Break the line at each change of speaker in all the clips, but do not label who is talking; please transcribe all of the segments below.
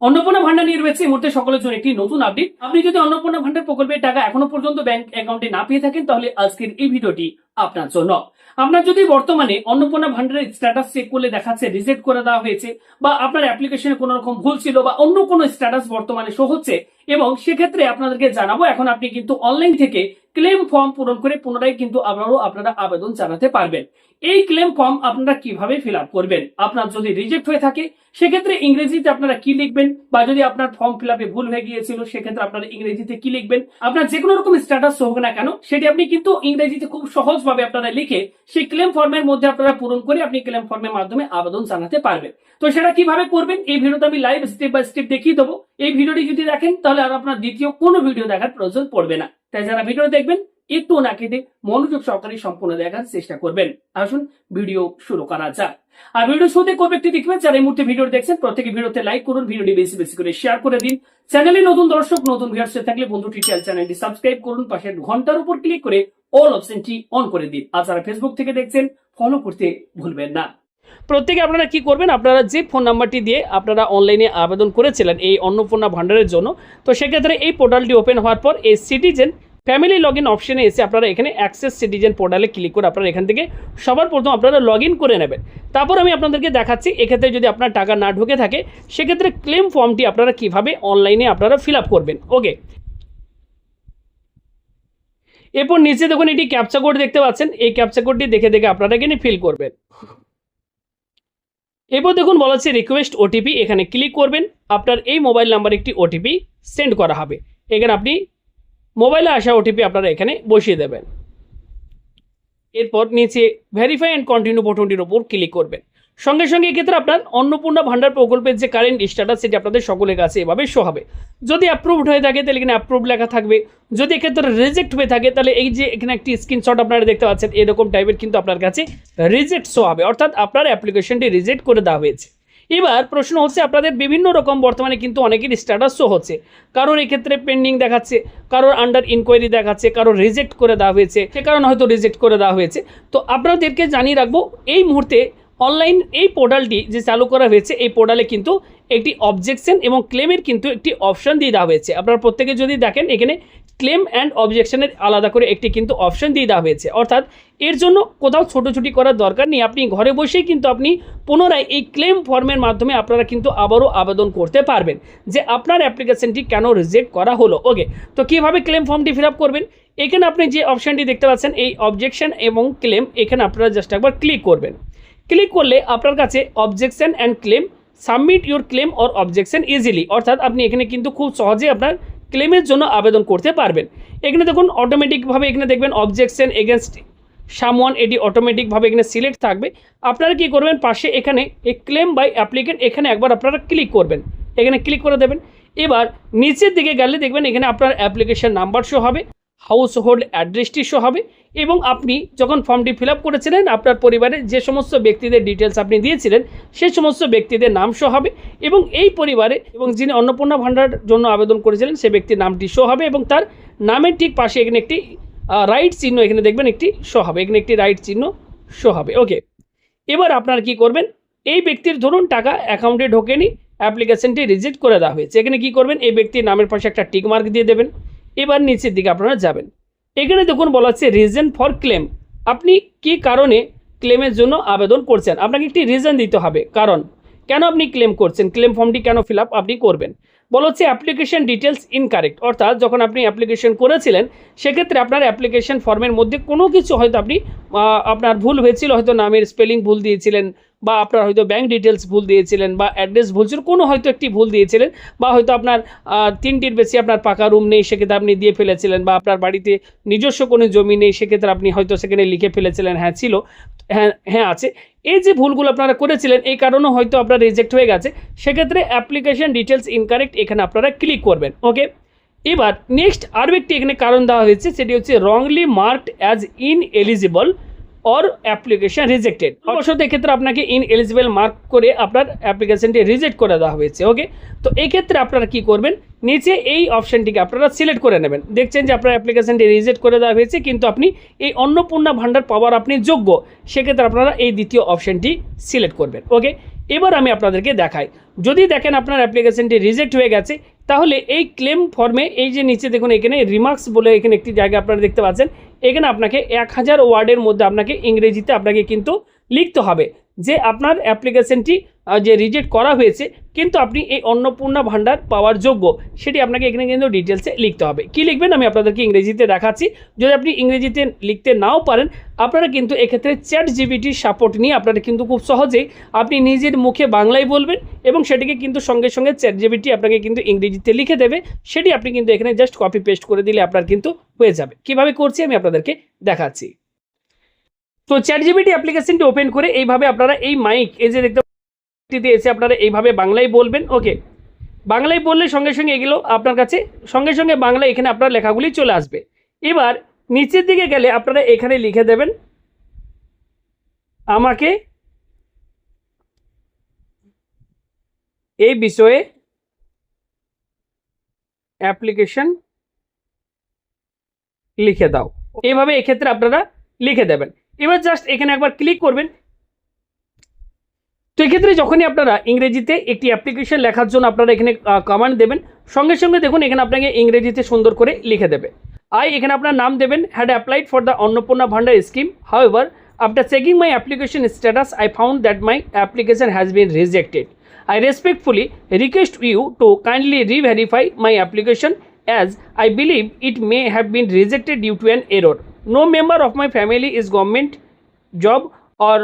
অন্নপূর্ণা ভান্ডার নিয়ে রয়েছে এই মুহূর্তে সকলের জন্য একটি নতুন আপডেট। আপনি যদি অন্নপূর্ণা ভান্ডার প্রকল্পের টাকা এখনো পর্যন্ত ব্যাংক অ্যাকাউন্টে না পেয়ে থাকেন তাহলে আজকের এই ভিডিওটি আপনার জন্য। আপনার যদি বর্তমানে অন্নপূর্ণা ভান্ডারের স্ট্যাটাস চেক করলে দেখাচ্ছে রিজেক্ট করে দেওয়া হয়েছে, বা আপনার অ্যাপ্লিকেশনে কোনো রকম ভুল ছিল, বা অন্য কোনো স্ট্যাটাস বর্তমানে শো হচ্ছে, এবং সেক্ষেত্রে আপনাদেরকে জানাবো এখন আপনি কিন্তু অনলাইন থেকে ক্লেম ফর্ম পূরণ করে পুনরায় কিন্তু আপনারা আবেদন জানাতে পারবেন। এই ক্লেম ফর্ম আপনারা কিভাবে ফিল আপ করবেন? আপনার যদি রিজেক্ট হয়ে থাকে সেক্ষেত্রে ইংরেজিতে আপনারা কি লিখবেন, বা যদি আপনার ফর্ম ফিল আপে ভুল হয়ে গিয়েছিল সেক্ষেত্রে আপনারা ইংরেজিতে কি লিখবেন, আপনার যে কোনো রকম স্ট্যাটাস হোক না কেন সেটি আপনি কিন্তু ইংরেজিতে খুব সহজভাবে আপনারা লিখে সেই ক্লেম ফর্মের মধ্যে আপনারা পূরণ করে আপনি ক্লেম ফর্মের মাধ্যমে আবেদন জানাতে পারবেন। তো সেটা কিভাবে করবেন এই ভিডিওতে আমি লাইভ স্টেপ বাই স্টেপ দেখিয়ে দেবো। এই ভিডিওটি যদি দেখেন তাহলে আর আপনার দ্বিতীয় কোনো ভিডিও দেখার প্রয়োজন পড়বে না। তাই যারা ভিডিও দেখবেন একটু না কেটে মনোযোগ সহকারে সম্পূর্ণ দেখার চেষ্টা করবেন। আসুন ভিডিও শুরু করা যাক। আর ভিডিও শুরুতে করবে একটি রিকোয়েস্ট, যারা এই মুহূর্তে ভিডিও দেখছেন প্রত্যেকে ভিডিওতে লাইক করুন, ভিডিওটি বেশি বেশি করে শেয়ার করে দিন। চ্যানেলে নতুন দর্শক নতুন ভিউয়ার্স থাকলে বন্ধুটি চ্যানেলটি সাবস্ক্রাইব করুন, পাশের ঘন্টার উপর ক্লিক করে অল অপশনটি অন করে দিন। আর যারা ফেসবুক থেকে দেখছেন ফলো করতে ভুলবেন না। প্রত্যেকে আপনারা কি করবেন, আপনারা যে ফোন নাম্বারটি দিয়ে আপনারা অনলাইনে আবেদন করেছিলেন এই অন্নপূর্ণা ভান্ডারের জন্য, তো সেক্ষেত্রে এই পোর্টালটি ওপেন হওয়ার পর এই সিটিজেন ফ্যামিলি লগ ইন অপশনে এসে আপনারা এখানে অ্যাক্সেস সিটিজেন পোর্টালে ক্লিক করে আপনারা এখান থেকে সবার প্রথম আপনারা লগ ইন করে নেবেন। তারপর আমি আপনাদেরকে দেখাচ্ছি এক্ষেত্রে যদি আপনার টাকা না ঢুকে থাকে সেক্ষেত্রে ক্লেম ফর্মটি আপনারা কিভাবে অনলাইনে আপনারা ফিল আপ করবেন। ওকে, এরপর নিচে দেখুন এটি ক্যাপচা কোড দেখতে পাচ্ছেন, এই ক্যাপচা কোডটি দেখে দেখে আপনারা এখানে ফিল করবেন। এরপর দেখুন বলা হচ্ছে রিকোয়েস্ট ওটিপি, এখানে ক্লিক করবেন। আপনার এই মোবাইল নাম্বারে একটি ওটিপি সেন্ড করা হবে, এখানে আপনি মোবাইলে আসা ওটিপি আপনারা এখানে বসিয়ে দেবেন। এরপর নিচে ভেরিফাই অ্যান্ড কন্টিনিউ বাটনটির উপর ক্লিক করবেন। সঙ্গে সঙ্গে এক্ষেত্রে আপনার অন্নপূর্ণা ভান্ডার প্রকল্পের যে কারেন্ট স্ট্যাটাস সেটি আপনাদের সকলের কাছে এভাবে শো হবে। যদি অ্যাপ্রুভড হয়ে থাকে তাহলে এখানে অ্যাপ্রুভ লেখা থাকবে, যদি এক্ষেত্রে রিজেক্ট হয়ে থাকে তাহলে এই যে এখানে একটি স্ক্রিনশট আপনারা দেখতে পাচ্ছেন এরকম টাইপের কিন্তু আপনার কাছে রিজেক্ট শো হবে, অর্থাৎ আপনার অ্যাপ্লিকেশনটি রিজেক্ট করে দেওয়া হয়েছে। এবার প্রশ্ন হচ্ছে আপনাদের বিভিন্ন রকম বর্তমানে কিন্তু অনেকের স্ট্যাটাস শো হচ্ছে, কারোর এক্ষেত্রে পেন্ডিং দেখাচ্ছে, কারোর আন্ডার ইনকোয়ারি দেখাচ্ছে, কারোর রিজেক্ট করে দেওয়া হয়েছে, সে কারণে হয়তো রিজেক্ট করে দেওয়া হয়েছে। তো আপনাদেরকে জানিয়ে রাখবো এই মুহূর্তে অনলাইন এই পোর্টালটি যে চালু করা হয়েছে এই পোর্টালে কিন্তু একটি অবজেকশন এবং ক্লেমের কিন্তু একটি অপশন দিয়ে দেওয়া হয়েছে। আপনারা প্রত্যেকে যদি দেখেন এখানে ক্লেম অ্যান্ড অবজেকশনের আলাদা করে একটি কিন্তু অপশন দিয়ে দেওয়া হয়েছে, অর্থাৎ এর জন্য কোথাও ছোটোছুটি করার দরকার নেই। আপনি ঘরে বসেই কিন্তু আপনি পুনরায় এই ক্লেম ফর্মের মাধ্যমে আপনারা কিন্তু আবারও আবেদন করতে পারবেন যে আপনার অ্যাপ্লিকেশনটি কেন রিজেক্ট করা হলো। ওকে, তো কীভাবে ক্লেম ফর্মটি ফিল আপ করবেন, এখানে আপনি যে অপশানটি দেখতে পাচ্ছেন এই অবজেকশন এবং ক্লেম, এখানে আপনারা জাস্ট একবার ক্লিক করবেন। ক্লিক করলে আপনার কাছে objection and claim submit your claim or objection easily, অর্থাৎ আপনি এখানে কিন্তু খুব সহজে আপনার ক্লেমের জন্য আবেদন করতে পারবেন। এখানে দেখুন অটোমেটিকভাবে এখানে দেখবেন অবজেকশন এগেনস্ট সামওয়ান, এটি অটোমেটিকভাবে এখানে সিলেক্ট থাকবে। আপনারা কি করবেন, পাশে এখানে এই ক্লেম বাই অ্যাপ্লিকেন্ট এখানে একবার আপনারা ক্লিক করবেন, এখানে ক্লিক করে দেবেন। এবার নিচের দিকে গেলে দেখবেন এখানে আপনার অ্যাপ্লিকেশন নাম্বার শো হবে, হাউস হোল্ড অ্যাড্রেসটি শো হবে, এবং আপনি যখন ফর্মটি ফিল আপ করেছিলেন আপনার পরিবারের যে সমস্ত ব্যক্তিদের ডিটেলস আপনি দিয়েছিলেন সেই সমস্ত ব্যক্তিদের নাম শো হবে, এবং এই পরিবারে এবং যিনি অন্নপূর্ণা ভান্ডার জন্য আবেদন করেছিলেন সে ব্যক্তির নামটি শো হবে, এবং তার নামের ঠিক পাশে এখানে একটি রাইট চিহ্ন এখানে দেখবেন একটি শো হবে, এখানে একটি রাইট চিহ্ন শো হবে। ওকে, এবার আপনারা কি করবেন, এই ব্যক্তির ধরুন টাকা অ্যাকাউন্টে ঢোকেনি, অ্যাপ্লিকেশনটি রিজেক্ট করে দেওয়া হয়েছে, এখানে কি করবেন এই ব্যক্তির নামের পাশে একটা টিক মার্ক দিয়ে দেবেন। এবার নিচের দিকে আপনারা যাবেন, এখানে দেখুন বলা হচ্ছে রিজন ফর ক্লেম, আপনি কি কারণে ক্লেমের জন্য আবেদন করছেন, আপনাকে একটি রিজন দিতে হবে, কারণ কেন আপনি ক্লেম করছেন, ক্লেম ফর্মটি কেন ফিল আপ আপনি করবেন। বলা হচ্ছে অ্যাপ্লিকেশন ডিটেলস ইনকারেক্ট, অর্থাৎ যখন আপনি অ্যাপ্লিকেশন করেছিলেন সেক্ষেত্রে আপনার অ্যাপ্লিকেশন ফর্মের মধ্যে কোনো কিছু হয়তো আপনি আপনার ভুল হয়েছিল, হয়তো নামের স্পেলিং ভুল দিয়েছিলেন, বা আপনার হয়তো ব্যাঙ্ক ডিটেলস ভুল দিয়েছিলেন, বা অ্যাড্রেস ভুল ছিল, কোনো হয়তো একটি ভুল দিয়েছিলেন, বা হয়তো আপনার 3টির বেশি আপনার পাকা রুম নেই সেক্ষেত্রে আপনি দিয়ে ফেলেছিলেন, বা আপনার বাড়িতে নিজস্ব কোনো জমি নেই সেক্ষেত্রে আপনি হয়তো সেখানে লিখে ফেলেছিলেন হ্যাঁ ছিল, হ্যাঁ আছে। এই যে ভুলগুলো আপনারা করেছিলেন এই কারণে হয়তো আপনার রিজেক্ট হয়ে গেছে, সেক্ষেত্রে অ্যাপ্লিকেশন ডিটেলস ইনকারেক্ট এখানে আপনারা ক্লিক করবেন। ওকে, এবার নেক্সট আরও একটি এখানে কারণ দেওয়া হয়েছে, সেটি হচ্ছে wrongly marked as ineligible or application rejected, অবশ্যই এক্ষেত্রে আপনাকে ইনএলিজিবল মার্ক করে আপনার অ্যাপ্লিকেশনটি রিজেক্ট করে দেওয়া হয়েছে। ওকে, তো এক্ষেত্রে আপনারা কি করবেন, নিচে এই অপশানটিকে আপনারা সিলেক্ট করে নেবেন। দেখছেন যে আপনার অ্যাপ্লিকেশনটি রিজেক্ট করে দেওয়া হয়েছে কিন্তু আপনি এই অন্নপূর্ণা ভান্ডার পাওয়ার আপনি যোগ্য, সেক্ষেত্রে আপনারা এই দ্বিতীয় অপশানটি সিলেক্ট করবেন। ওকে, এবার আমি আপনাদেরকে দেখাই, যদি দেখেন আপনার অ্যাপ্লিকেশনটি রিজেক্ট হয়ে গেছে, তাহলে এই ক্লেম ফর্মে এই যে নিচে দেখুন এখানে রিমার্কস বলে এখানে একটি জায়গা আপনারা দেখতে পাচ্ছেন, এখানে আপনাকে 1000 ওয়ার্ডের মধ্যে আপনাকে ইংরেজিতে আপনাকে কিন্তু লিখতে হবে যে আপনার অ্যাপ্লিকেশনটি যে রিজেক্ট করা হয়েছে, কিন্তু আপনি এই অন্নপূর্ণা ভাণ্ডার পাওয়ার যোগ্য, সেটি আপনাকে এখানে কিন্তু ডিটেলসে লিখতে হবে। কি লিখবেন আমি আপনাদেরকে ইংরেজিতে দেখাচ্ছি। যদি আপনি ইংরেজিতে লিখতে নাও পারেন, আপনারা কিন্তু এক্ষেত্রে চ্যাট জিপিটির সাপোর্ট নিয়ে আপনারা কিন্তু খুব সহজেই আপনি নিজের মুখে বাংলায় বলবেন এবং সেটিকে কিন্তু সঙ্গে সঙ্গে চ্যাট জিপিটি আপনাকে কিন্তু ইংরেজিতে লিখে দেবে, সেটি আপনি কিন্তু এখানে জাস্ট কপি পেস্ট করে দিলে আপনার কিন্তু হয়ে যাবে। কিভাবে করছি আমি আপনাদেরকে দেখাচ্ছি। তো চ্যাট জিপিটি অ্যাপ্লিকেশনটি ওপেন করে এইভাবে আপনারা এই মাইক এই যে দেখতে এসে আপনারা এইভাবে বাংলায় বলবেন। ওকে, বাংলায় বললে সঙ্গে সঙ্গে এগুলো আপনার কাছে সঙ্গে সঙ্গে বাংলা এখানে আপনার লেখাগুলি চলে আসবে। এবার নিচের দিকে গেলে আপনারা এখানে লিখে দেবেন আমাকে এই বিষয়ে অ্যাপ্লিকেশন লিখে দাও, এইভাবে এক্ষেত্রে আপনারা লিখে দেবেন। এবার জাস্ট এখানে একবার ক্লিক করবেন। তো এক্ষেত্রে যখনই আপনারা ইংরেজিতে একটি অ্যাপ্লিকেশন লেখার জন্য আপনারা এখানে কমান্ড দেবেন, সঙ্গে সঙ্গে দেখুন এখানে আপনাকে ইংরেজিতে সুন্দর করে লিখে দেবে। এখানে আপনার নাম দেবেন, had applied for the Annapurna Bhandar scheme, however after checking my application status I found that my application has been rejected. I respectfully request you to kindly re-verify my application as I believe it may have been rejected due to an error. No member of my family is government job or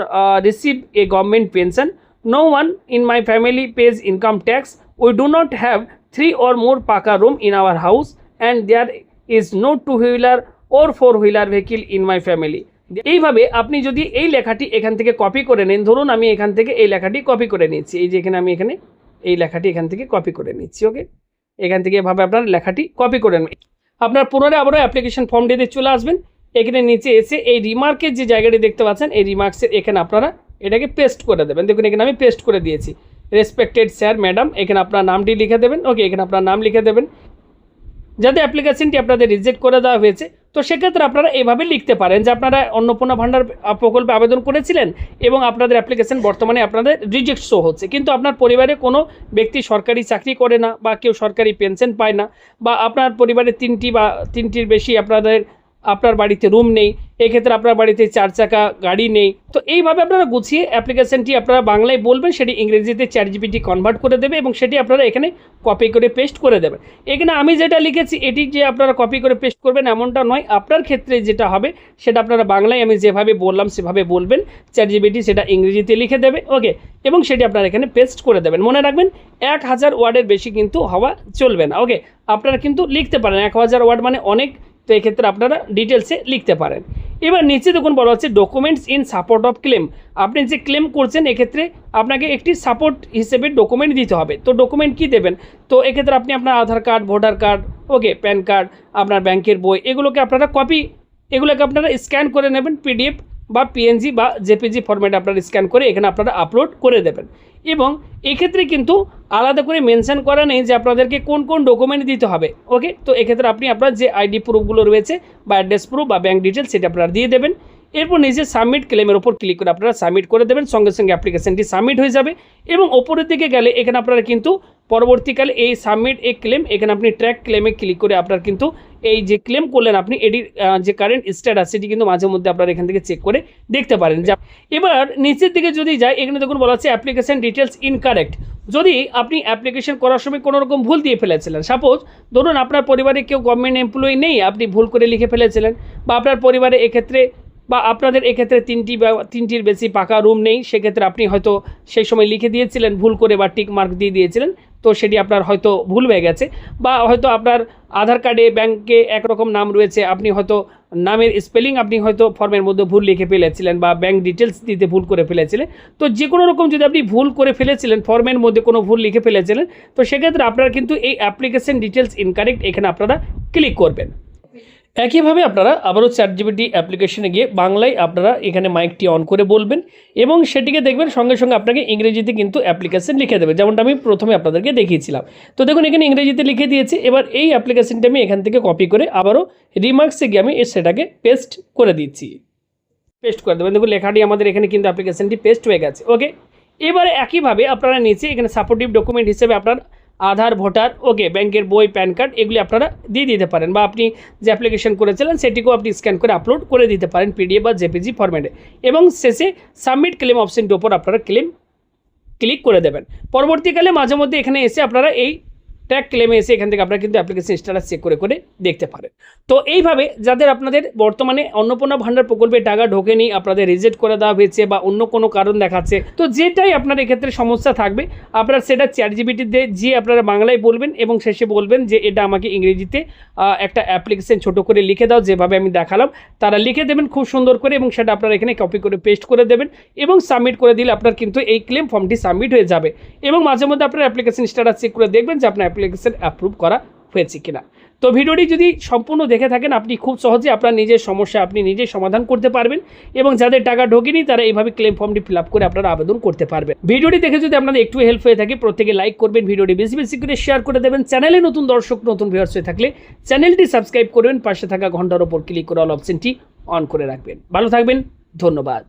receive a government pension. No one in my family pays income tax. We do not have 3 or more paka room in our house and there is no 2-wheeler or 4-wheeler vehicle in my family. এইভাবে আপনি যদি এই লেখাটি এখান থেকে copy করে নেন, ধরুন আমি এখান থেকে এই লেখাটি কপি করে নিচ্ছি, এই যে এখানে আমি এখানে এই লেখাটি এখান থেকে কপি করে নিচ্ছি। ওকে, এখান থেকে এভাবে আপনার লেখাটি কপি করে নেন। আপনার পুনরায় আবারও অ্যাপ্লিকেশন ফর্মটিতে চলে আসবেন। এখানে নিচে এসে এই রিমার্কের যে জায়গাটি দেখতে পাচ্ছেন, এই রিমার্কসের এখানে আপনারা এটাকে পেস্ট করে দেবেন। দেখুন এখানে আমি পেস্ট করে দিয়েছি, রেসপেক্টেড স্যার ম্যাডাম, এখানে আপনার নামটি লিখে দেবেন। ওকে, এখানে আপনার নাম লিখে দেবেন। যাতে অ্যাপ্লিকেশনটি আপনাদের রিজেক্ট করে দেওয়া হয়েছে, তো সেক্ষেত্রে আপনারা এইভাবে লিখতে পারেন যে আপনারা অন্নপূর্ণা ভাণ্ডার প্রকল্পে আবেদন করেছিলেন এবং আপনাদের অ্যাপ্লিকেশন বর্তমানে আপনাদের রিজেক্ট শো হচ্ছে, কিন্তু আপনার পরিবারে কোনো ব্যক্তি সরকারি চাকরি করে না বা কেউ সরকারি পেনশন পায় না, বা আপনার পরিবারে 3টি বা 3টির বেশি আপনার বাড়িতে রুম নেই, এক্ষেত্রে আপনার বাড়িতে 4 চাকা গাড়ি নেই। তো এইভাবে আপনারা গুছিয়ে অ্যাপ্লিকেশনটি আপনারা বাংলায় বলবেন, সেটি ইংরেজিতে চ্যাট জিপিটি কনভার্ট করে দেবে এবং সেটি আপনারা এখানে কপি করে পেস্ট করে দেবেন। এখানে আমি যেটা লিখেছি এটি যে আপনারা কপি করে পেস্ট করবেন এমনটা নয়, আপনার ক্ষেত্রে যেটা হবে সেটা আপনারা বাংলায় আমি যেভাবে বললাম সেভাবে বলবেন, চ্যাট জিপিটি সেটা ইংরেজিতে লিখে দেবে। ওকে, এবং সেটি আপনারা এখানে পেস্ট করে দেবেন। মনে রাখবেন 1000 ওয়ার্ডের বেশি কিন্তু হওয়া চলবে না। ওকে, আপনারা কিন্তু লিখতে পারেন, 1000 ওয়ার্ড মানে অনেক, তো এক্ষেত্রে আপনারা ডিটেলসে লিখতে পারেন। এবার নিচে দেখুন বলা হচ্ছে documents in support of clans. আপনি যে ক্লেম করছেন এক্ষেত্রে আপনাকে একটি সাপোর্ট হিসেবে ডকুমেন্ট দিতে হবে। তো ডকুমেন্ট কি দেবেন? তো এক্ষেত্রে আপনি আপনার আধার কার্ড, ভোটার কার্ড, ওকে, প্যান কার্ড, আপনার ব্যাংকের বই, এগুলোকে আপনারা এগুলোকে আপনারা স্ক্যান করে নেবেন, পিডিএফ বা পিএনজি বা জেপিজি ফরম্যাটে আপনারা স্ক্যান করে এখানে আপনারা আপলোড করে দেবেন। এবং এক্ষেত্রে কিন্তু আলাদা করে মেনশন করা নেই যে আপনাদেরকে কোন কোন ডকুমেন্ট দিতে হবে। ওকে, তো এক্ষেত্রে আপনি আপনার যে আইডি প্রুফগুলো রয়েছে বা অ্যাড্রেস প্রুফ বা ব্যাঙ্ক ডিটেলস সেটা আপনারা দিয়ে দেবেন। এরপর নিজে সাবমিট ক্লেমের ওপর ক্লিক করে আপনারা সাবমিট করে দেবেন, সঙ্গে সঙ্গে অ্যাপ্লিকেশনটি সাবমিট হয়ে যাবে। এবং ওপরের দিকে গেলে এখানে আপনারা কিন্তু পরবর্তীকালে এই সাবমিট এ ক্লেম, এখানে আপনি ট্র্যাক ক্লেমে ক্লিক করে আপনার কিন্তু এই যে ক্লেম করলেন আপনি এটির যে কারেন্ট স্ট্যাটাস সেটি কিন্তু মাঝে মধ্যে আপনারা এখান থেকে চেক করে দেখতে পারেন। এবার নিচের দিকে যদি যায়, এখানে দেখুন বলা হচ্ছে অ্যাপ্লিকেশন ডিটেলস ইনকারেক্ট। যদি আপনি অ্যাপ্লিকেশন করার সময় কোনো রকম ভুল দিয়ে ফেলেছিলেন, সাপোজ ধরুন আপনার পরিবারে কেউ গভর্নমেন্ট এমপ্লয়ি নেই, আপনি ভুল করে লিখে ফেলেছিলেন, বা আপনার পরিবারে এক্ষেত্রে বা আপনাদের এক্ষেত্রে 3টির বেশি পাকা রুম নেই, সেক্ষেত্রে আপনি হয়তো সেই সময় লিখে দিয়েছিলেন ভুল করে বা টিক মার্ক দিয়ে দিয়েছিলেন, তো সেটি আপনার হয়তো ভুল হয়ে গেছে। বা হয়তো আপনার আধার কার্ডে ব্যাংকে একরকম নাম রয়েছে, আপনি হয়তো নামের স্পেলিং আপনি হয়তো ফর্মের মধ্যে ভুল লিখে ফেলেছিলেন বা ব্যাংক ডিটেলস দিতে ভুল করে ফেলেছিলেন। তো যে কোনো রকম যদি আপনি ভুল করে ফেলেছিলেন, ফর্মের মধ্যে কোনো ভুল লিখে ফেলেছিলেন, তো সেক্ষেত্রে আপনারা কিন্তু এই অ্যাপ্লিকেশন ডিটেলস ইনকারেক্ট এখানে আপনারা ক্লিক করবেন। একইভাবে আপনারা আবারও চ্যাট জিপিটি অ্যাপ্লিকেশনে গিয়ে বাংলায় আপনারা এখানে মাইকটি অন করে বলবেন এবং সেটিকে দেখবেন সঙ্গে সঙ্গে আপনাকে ইংরেজিতে কিন্তু অ্যাপ্লিকেশন লিখে দেবে, যেমনটা আমি প্রথমে আপনাদেরকে দেখিয়েছিলাম। তো দেখুন এখানে ইংরেজিতে লিখে দিয়েছি। এবার এই অ্যাপ্লিকেশনটা আমি এখান থেকে কপি করে আবারও রিমার্কসে গিয়ে আমি সেটাকে পেস্ট করে দিচ্ছি। পেস্ট করে দেবেন, দেখুন লেখাটি আমাদের এখানে কিন্তু অ্যাপ্লিকেশনটি পেস্ট হয়ে গেছে। ওকে, এবারে একইভাবে আপনারা নিচে এখানে সাপোর্টিভ ডকুমেন্ট হিসেবে আপনার আধার, ভোটার, ওকে, ব্যাংকের বই, প্যান কার্ড এগুলি আপনারা দিয়ে দিতে পারেন, বা আপনি যে অ্যাপ্লিকেশন করেছিলেন সেটিকেও আপনি স্ক্যান করে আপলোড করে দিতে পারেন পিডিএফ বা জেপিজি ফরম্যাটে, এবং শেষে সাবমিট ক্লেম অপশনটির ওপর আপনারা ক্লিক করে দেবেন। পরবর্তীকালে মাঝে মধ্যে এখানে এসে আপনারা এই ট্র্যাক ক্লেমে এসে এখান থেকে আপনারা কিন্তু অ্যাপ্লিকেশন স্ট্যাটাস চেক করে দেখতে পারেন। তো এইভাবে যাদের আপনাদের বর্তমানে অন্নপূর্ণা ভাণ্ডার প্রকল্পে টাকা ঢোকেনি, আপনাদের রিজেক্ট করে দেওয়া হয়েছে বা অন্য কোনো কারণ দেখাচ্ছে, তো যেটাই আপনার এক্ষেত্রে সমস্যা থাকবে আপনারা সেটা চ্যাটজিপিটিতে যে আপনারা বাংলায় বলবেন এবং শেষে বলবেন যে এটা আমাকে ইংরেজিতে একটা অ্যাপ্লিকেশন ছোট করে লিখে দাও, যেভাবে আমি দেখালাম তারা লিখে দেবেন খুব সুন্দর করে, এবং সেটা আপনারা এখানে কপি করে পেস্ট করে দেবেন এবং সাবমিট করে দিলে আপনার কিন্তু এই ক্লেম ফর্মটি সাবমিট হয়ে যাবে। এবং মাঝে মধ্যে আপনার অ্যাপ্লিকেশন স্ট্যাটাস চেক করে দেখবেন যে আপনার অ্যাপ্লিকেশন অ্যাপ্রুভ করা হয়েছে কিনা। তো ভিডিওটি যদি সম্পূর্ণ দেখে থাকেন আপনি খুব সহজে আপনার নিজের সমস্যা আপনি নিজেই সমাধান করতে পারবেন, এবং যাদের টাকা ঢোকেনি তারা এইভাবে ক্লেম ফর্মটি ফিল আপ করে আপনারা আবেদন করতে পারবেন। ভিডিওটি দেখে যদি আপনাদের একটু হেল্প হয়ে থাকে প্রত্যেকে লাইক করবেন, ভিডিওটি বেশি বেশি করে শেয়ার করে দেবেন। চ্যানেলে নতুন দর্শক নতুন ভিউয়ার্স হয়ে থাকলে চ্যানেলটি সাবস্ক্রাইব করবেন, পাশে থাকা ঘন্টার ওপর ক্লিক করে অল অপশনটি অন করে রাখবেন। ভালো থাকবেন, ধন্যবাদ।